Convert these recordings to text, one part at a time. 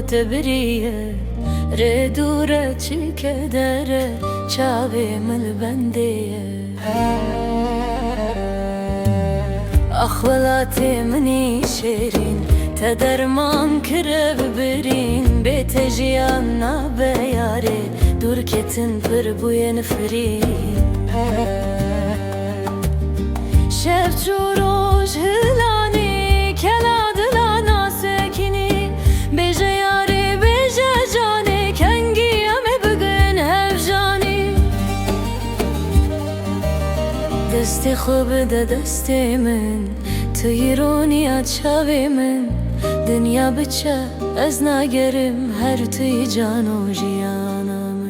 تبریه ره دوره چی کدره چاوی مل بندیه اخوالاتي مني شيرين تدرمان كره ببرين بيت جيانا بياري دور كتن پر بوي نفرين شف جوروش هلاني كلا دلانا سكني بيجا ياري بيجا جاني كنجي امي بگن هفجاني دستی خوب ده دستی من تیرونی چاوی من دنیا بچه از نگرم هر توی جان و جیانم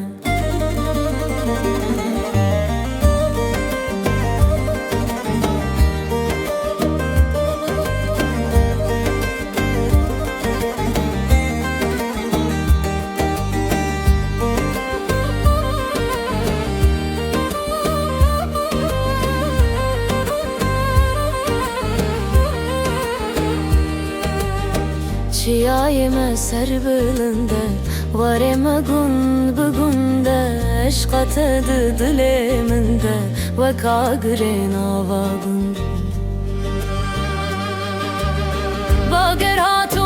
Çiyayime ser belinde Vareme gun bugunde Eşkat edi diliminde Ve kagrin avagun Bager hatun